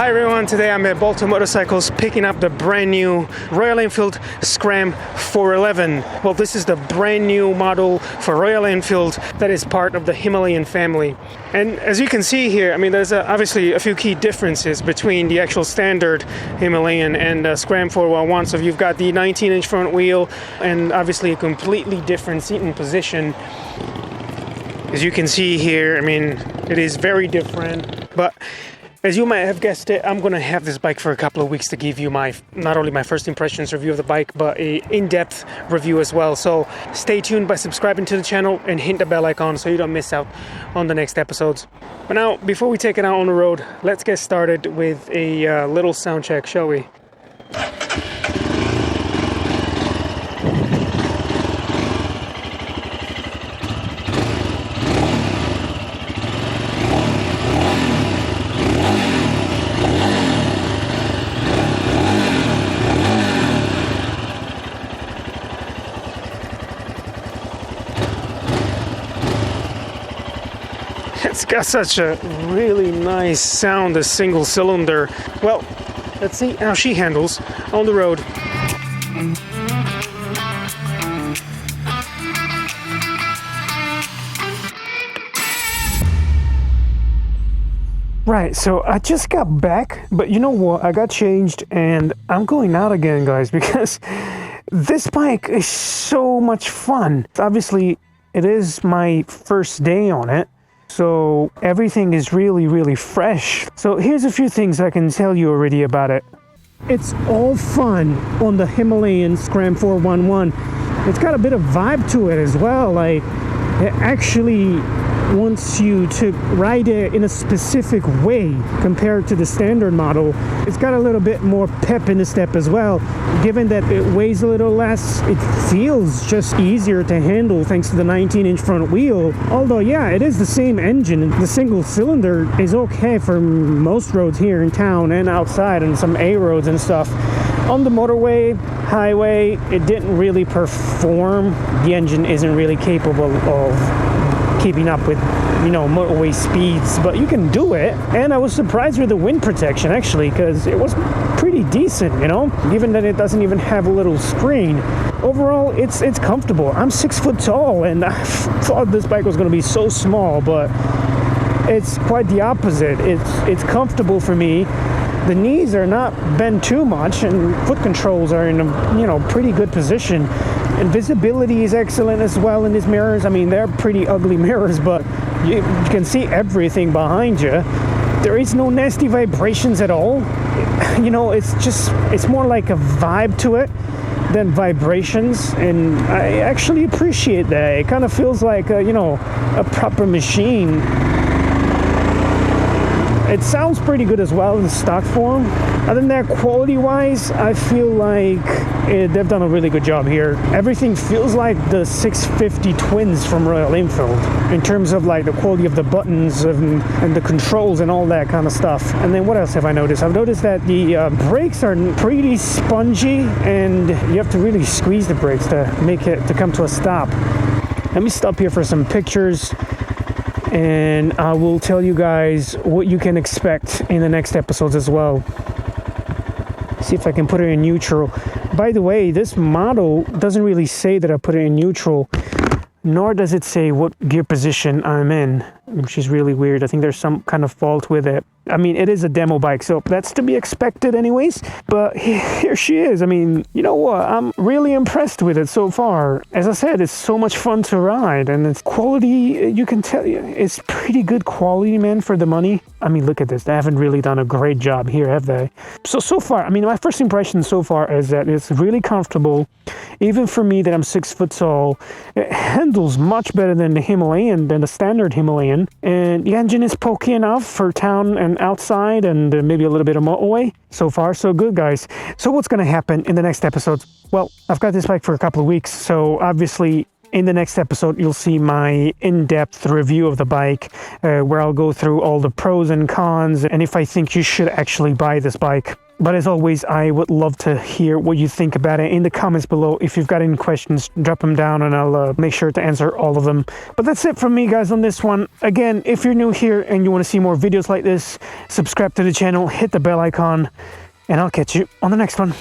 Hi everyone, today I'm at Bolton Motorcycles picking up the brand new Royal Enfield Scram 411. Well, this is the brand new model for Royal Enfield that is part of the Himalayan family. And as you can see here, I mean, there's obviously a few key differences between the actual standard Himalayan and Scram 411. So you've got the 19-inch front wheel and obviously a completely different seating position. As you can see here, I mean, it is very different, but as you might have guessed it, I'm going to have this bike for a couple of weeks to give you not only my first impressions review of the bike, but a in-depth review as well. So stay tuned by subscribing to the channel and hit the bell icon so you don't miss out on the next episodes. But now, before we take it out on the road, let's get started with a little sound check, shall we? It's got such a really nice sound, a single cylinder. Well, let's see how she handles on the road. Right, so I just got back, but you know what? I got changed and I'm going out again, guys, because this bike is so much fun. Obviously, it is my first day on it. So everything is really fresh. So here's a few things I can tell you already about it. It's all fun on the Himalayan Scram 411. It's got a bit of vibe to it as well. Like, it actually wants you to ride it in a specific way compared to the standard model. It's got a little bit more pep in the step as well. Given that it weighs a little less, it feels just easier to handle thanks to the 19-inch front wheel. Although, yeah, it is the same engine. The single cylinder is okay for most roads here in town and outside and some A roads and stuff. On the motorway, highway, it didn't really perform. The engine isn't really capable of keeping up with, you know, motorway speeds, but you can do it. And I was surprised with the wind protection, actually, because it was pretty decent, you know, given that it doesn't even have a little screen. Overall, it's comfortable. I'm 6 foot tall, and I thought this bike was going to be so small, but it's quite the opposite. It's comfortable for me. The knees are not bent too much, and foot controls are in a, you know, pretty good position. And visibility is excellent as well in these mirrors. I mean, they're pretty ugly mirrors, but you can see everything behind you. There is no nasty vibrations at all. You know, it's more like a vibe to it than vibrations, and I actually appreciate that. It kind of feels like a, you know, a proper machine. It sounds pretty good as well in stock form. Other than that, quality-wise, I feel like they've done a really good job here. Everything feels like the 650 twins from Royal Enfield in terms of like the quality of the buttons and the controls and all that kind of stuff. And then what else have I noticed? I've noticed that the brakes are pretty spongy, and you have to really squeeze the brakes to make it to come to a stop. Let me stop here for some pictures, and I will tell you guys what you can expect in the next episodes as well. See if I can put it in neutral. By the way, this model doesn't really say that I put it in neutral, nor does it say what gear position I'm in, which is really weird. I think there's some kind of fault with it. I mean, it is a demo bike, so that's to be expected anyways. But here she is. I mean, you know what? I'm really impressed with it so far. As I said, it's so much fun to ride, and it's quality, you can tell you, it's pretty good quality, man, for the money. I mean, look at this. They haven't really done a great job here, have they? So far, I mean, my first impression so far is that it's really comfortable. Even for me that I'm 6 foot tall, it handles much better than the Himalayan, than the standard Himalayan. And the engine is pokey enough for town and outside, and maybe a little bit of motorway. So far, so good, guys. So what's going to happen in the next episode? Well, I've got this bike for a couple of weeks, so obviously in the next episode, you'll see my in-depth review of the bike, where I'll go through all the pros and cons, and if I think you should actually buy this bike. But as always, I would love to hear what you think about it in the comments below. If you've got any questions, drop them down and I'll make sure to answer all of them. But that's it from me, guys, on this one. Again, if you're new here and you want to see more videos like this, subscribe to the channel, hit the bell icon, and I'll catch you on the next one.